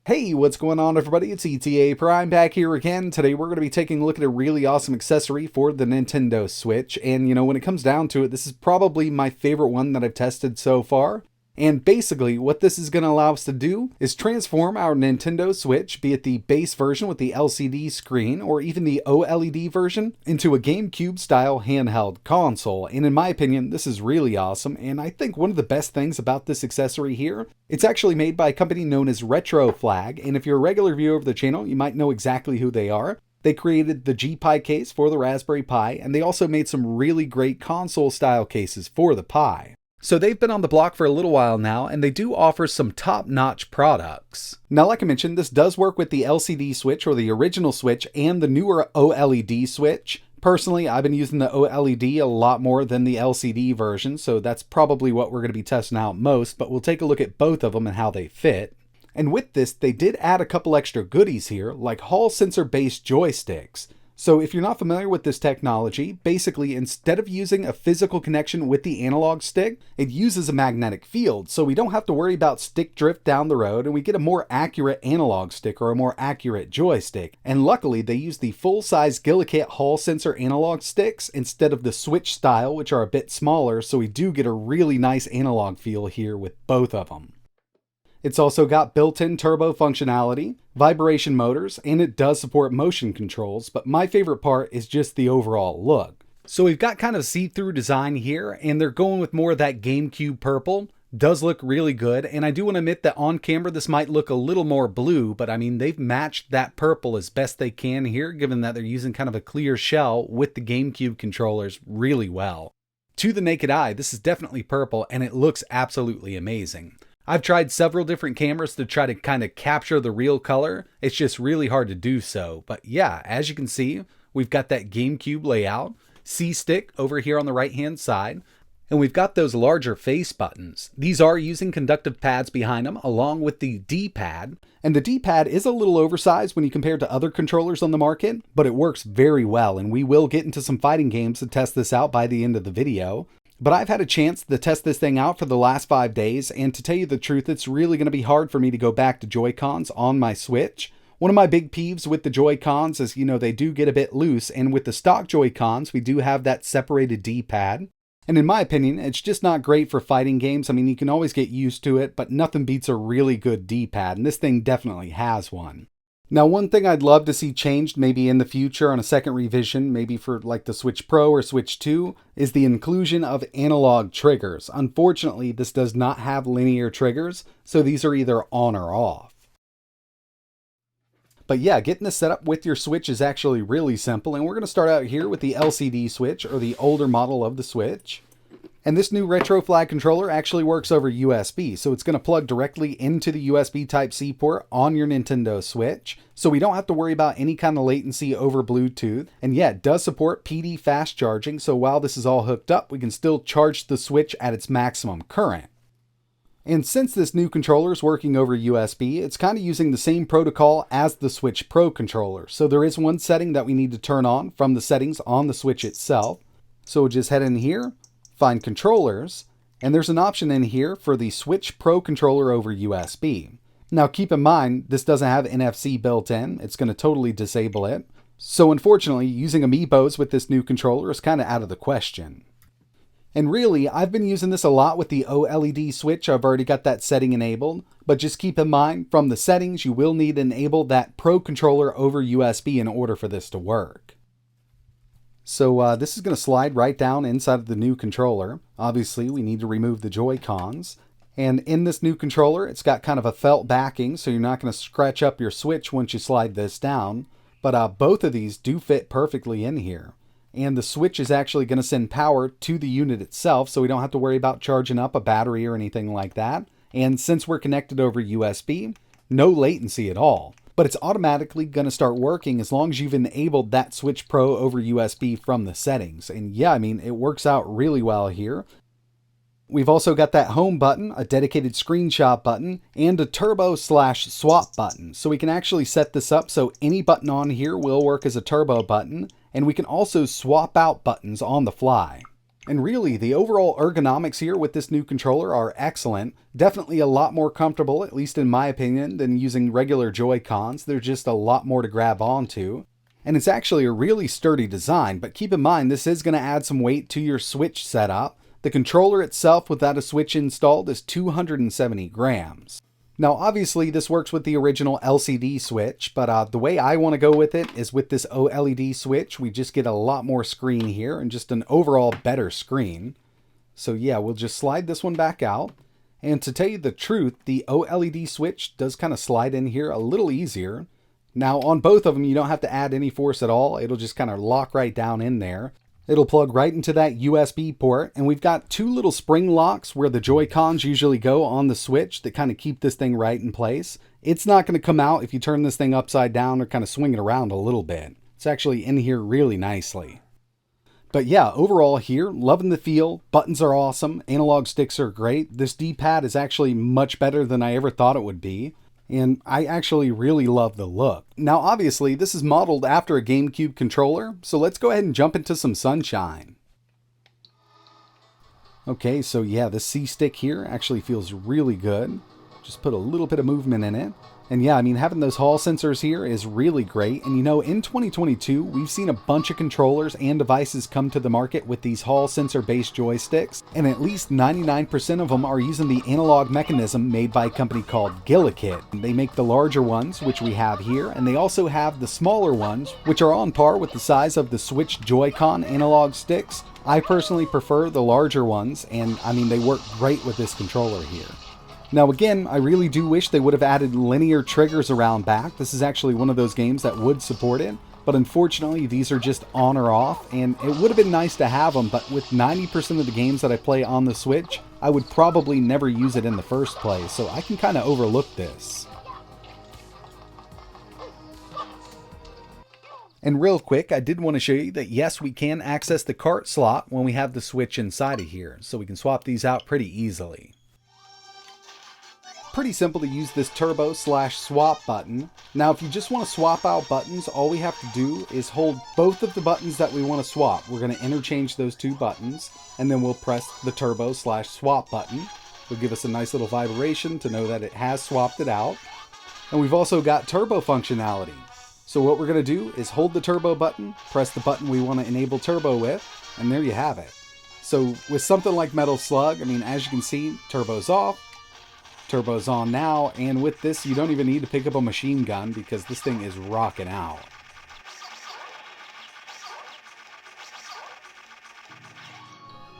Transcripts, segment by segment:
Hey, what's going on everybody? It's ETAPRIME back here again. Today we're going to be taking a look at a really awesome accessory for the Nintendo Switch. And when it comes down to it, this is probably my favorite one that I've tested so far. And basically, what this is going to allow us to do is transform our Nintendo Switch, be it the base version with the LCD screen or even the OLED version, into a GameCube-style handheld console. And in my opinion, this is really awesome, and I think one of the best things about this accessory here, it's actually made by a company known as RetroFlag, and if you're a regular viewer of the channel, you might know exactly who they are. They created the G-Pi case for the Raspberry Pi, and they also made some really great console-style cases for the Pi. So they've been on the block for a little while now, and they do offer some top-notch products. Now, like I mentioned, this does work with the LCD Switch or the original Switch and the newer OLED Switch. Personally, I've been using the OLED a lot more than the LCD version, so that's probably what we're going to be testing out most, but we'll take a look at both of them and how they fit. And with this, they did add a couple extra goodies here, like Hall sensor-based joysticks. So if you're not familiar with this technology, basically instead of using a physical connection with the analog stick, it uses a magnetic field, so we don't have to worry about stick drift down the road, and we get a more accurate analog stick or a more accurate joystick. And luckily, they use the full-size Gillikit Hall sensor analog sticks instead of the Switch style, which are a bit smaller, so we do get a really nice analog feel here with both of them. It's also got built-in turbo functionality, vibration motors, and it does support motion controls, but my favorite part is just the overall look. So we've got kind of see-through design here, and they're going with more of that GameCube purple. Does look really good, and I do want to admit that on camera this might look a little more blue, but I mean they've matched that purple as best they can here, given that they're using kind of a clear shell with the GameCube controllers really well. To the naked eye, this is definitely purple, and it looks absolutely amazing. I've tried several different cameras to try to kind of capture the real color. It's just really hard to do so. But yeah, as you can see, we've got that GameCube layout, C-stick over here on the right-hand side, and we've got those larger face buttons. These are using conductive pads behind them, along with the D-pad. And the D-pad is a little oversized when you compare it to other controllers on the market, but it works very well, and we will get into some fighting games to test this out by the end of the video. But I've had a chance to test this thing out for the last 5 days, and to tell you the truth, it's really going to be hard for me to go back to Joy-Cons on my Switch. One of my big peeves with the Joy-Cons is, they do get a bit loose, and with the stock Joy-Cons, we do have that separated D-pad. And in my opinion, it's just not great for fighting games. I mean, you can always get used to it, but nothing beats a really good D-pad, and this thing definitely has one. Now, one thing I'd love to see changed maybe in the future on a second revision, maybe for like the Switch Pro or Switch 2, is the inclusion of analog triggers. Unfortunately, this does not have linear triggers, so these are either on or off. But yeah, getting this set up with your Switch is actually really simple, and we're going to start out here with the LCD Switch, or the older model of the Switch. And this new RetroFlag controller actually works over USB, so it's going to plug directly into the USB Type-C port on your Nintendo Switch, so we don't have to worry about any kind of latency over Bluetooth. And yeah, it does support PD fast charging, so while this is all hooked up, we can still charge the Switch at its maximum current. And since this new controller is working over USB, it's kind of using the same protocol as the Switch Pro controller, so there is one setting that we need to turn on from the settings on the Switch itself. So we'll just head in here, find controllers, and there's an option in here for the Switch Pro controller over USB. Now keep in mind, this doesn't have NFC built in, it's going to totally disable it. So unfortunately, using Amiibos with this new controller is kind of out of the question. And really, I've been using this a lot with the OLED Switch. I've already got that setting enabled, but just keep in mind, from the settings, you will need to enable that Pro controller over USB in order for this to work. So this is going to slide right down inside of the new controller. Obviously, we need to remove the Joy-Cons. And in this new controller, it's got kind of a felt backing, so you're not going to scratch up your Switch once you slide this down. But both of these do fit perfectly in here. And the Switch is actually going to send power to the unit itself, so we don't have to worry about charging up a battery or anything like that. And since we're connected over USB, no latency at all. But it's automatically going to start working as long as you've enabled that Switch Pro over USB from the settings. And yeah, I mean, it works out really well here. We've also got that home button, a dedicated screenshot button, and a turbo/swap button. So we can actually set this up so any button on here will work as a turbo button, and we can also swap out buttons on the fly. And really, the overall ergonomics here with this new controller are excellent. Definitely a lot more comfortable, at least in my opinion, than using regular Joy-Cons. There's just a lot more to grab onto. And it's actually a really sturdy design, but keep in mind this is going to add some weight to your Switch setup. The controller itself without a Switch installed is 270 grams. Now obviously this works with the original LCD Switch, but the way I want to go with it is with this OLED Switch. We just get a lot more screen here and just an overall better screen. So yeah, we'll just slide this one back out. And to tell you the truth, the OLED Switch does kind of slide in here a little easier. Now on both of them you don't have to add any force at all. It'll just kind of lock right down in there. It'll plug right into that USB port, and we've got two little spring locks where the Joy-Cons usually go on the Switch that kind of keep this thing right in place. It's not going to come out if you turn this thing upside down or kind of swing it around a little bit. It's actually in here really nicely. But yeah, overall here, loving the feel. Buttons are awesome. Analog sticks are great. This D-pad is actually much better than I ever thought it would be. And I actually really love the look. Now obviously this is modeled after a GameCube controller, so let's go ahead and jump into some sunshine. Okay, so yeah, the C-stick here actually feels really good. Just put a little bit of movement in it. And yeah, I mean, having those Hall sensors here is really great. And you know, in 2022, we've seen a bunch of controllers and devices come to the market with these Hall sensor-based joysticks. And at least 99% of them are using the analog mechanism made by a company called Gillikit. They make the larger ones, which we have here, and they also have the smaller ones, which are on par with the size of the Switch Joy-Con analog sticks. I personally prefer the larger ones, and I mean, they work great with this controller here. Now again, I really do wish they would have added linear triggers around back. This is actually one of those games that would support it, but unfortunately these are just on or off, and it would have been nice to have them, but with 90% of the games that I play on the Switch, I would probably never use it in the first place, so I can kind of overlook this. And real quick, I did want to show you that yes, we can access the cart slot when we have the Switch inside of here, so we can swap these out pretty easily. Pretty simple to use this turbo/swap button. Now if you just want to swap out buttons, all we have to do is hold both of the buttons that we want to swap. We're going to interchange those two buttons, and then we'll press the turbo/swap button. It'll give us a nice little vibration to know that it has swapped it out. And we've also got turbo functionality. So what we're going to do is hold the turbo button, press the button we want to enable turbo with, and there you have it. So with something like Metal Slug, I mean, as you can see, turbo's off, turbo's on now, and with this you don't even need to pick up a machine gun because this thing is rocking out.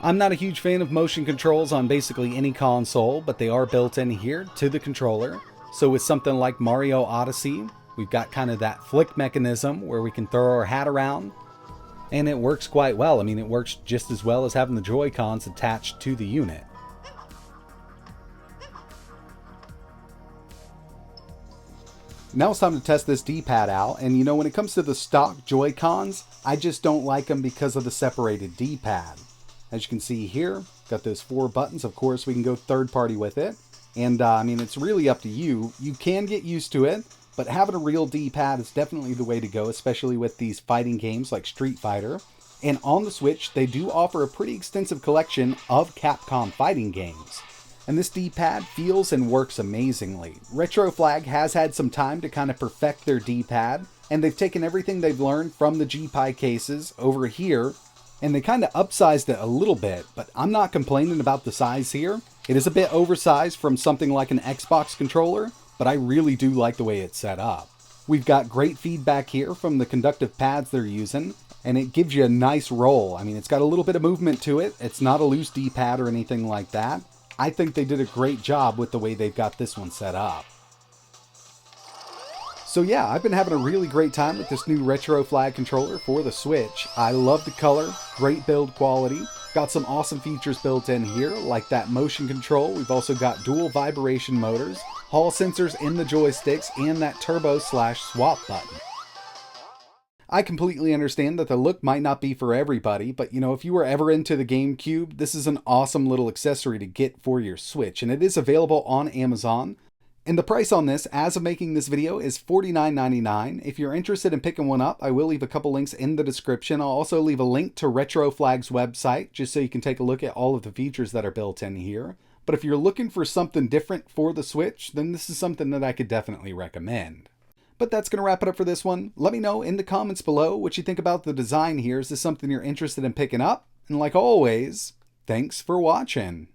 I'm not a huge fan of motion controls on basically any console, but they are built in here to the controller. So with something like Mario Odyssey, we've got kind of that flick mechanism where we can throw our hat around, and it works quite well. I mean, it works just as well as having the Joy-Cons attached to the unit. Now it's time to test this D-pad out, and you know, when it comes to the stock Joy-Cons, I just don't like them because of the separated D-pad. As you can see here, got those 4 buttons. Of course, we can go third party with it, and I mean, it's really up to you. You can get used to it, but having a real D-pad is definitely the way to go, especially with these fighting games like Street Fighter. And on the Switch, they do offer a pretty extensive collection of Capcom fighting games. And this D-pad feels and works amazingly. RetroFlag has had some time to kind of perfect their D-pad, and they've taken everything they've learned from the G-Pi cases over here, and they kind of upsized it a little bit, but I'm not complaining about the size here. It is a bit oversized from something like an Xbox controller, but I really do like the way it's set up. We've got great feedback here from the conductive pads they're using, and it gives you a nice roll. I mean, it's got a little bit of movement to it. It's not a loose D-pad or anything like that. I think they did a great job with the way they've got this one set up. So yeah, I've been having a really great time with this new RetroFlag controller for the Switch. I love the color, great build quality, got some awesome features built in here, like that motion control. We've also got dual vibration motors, Hall sensors in the joysticks, and that turbo/swap button. I completely understand that the look might not be for everybody, but you know, if you were ever into the GameCube, this is an awesome little accessory to get for your Switch, and it is available on Amazon. And the price on this, as of making this video, is $49.99. If you're interested in picking one up, I will leave a couple links in the description. I'll also leave a link to RetroFlag's website, just so you can take a look at all of the features that are built in here. But if you're looking for something different for the Switch, then this is something that I could definitely recommend. But that's going to wrap it up for this one. Let me know in the comments below what you think about the design here. Is this something you're interested in picking up? And like always, thanks for watching.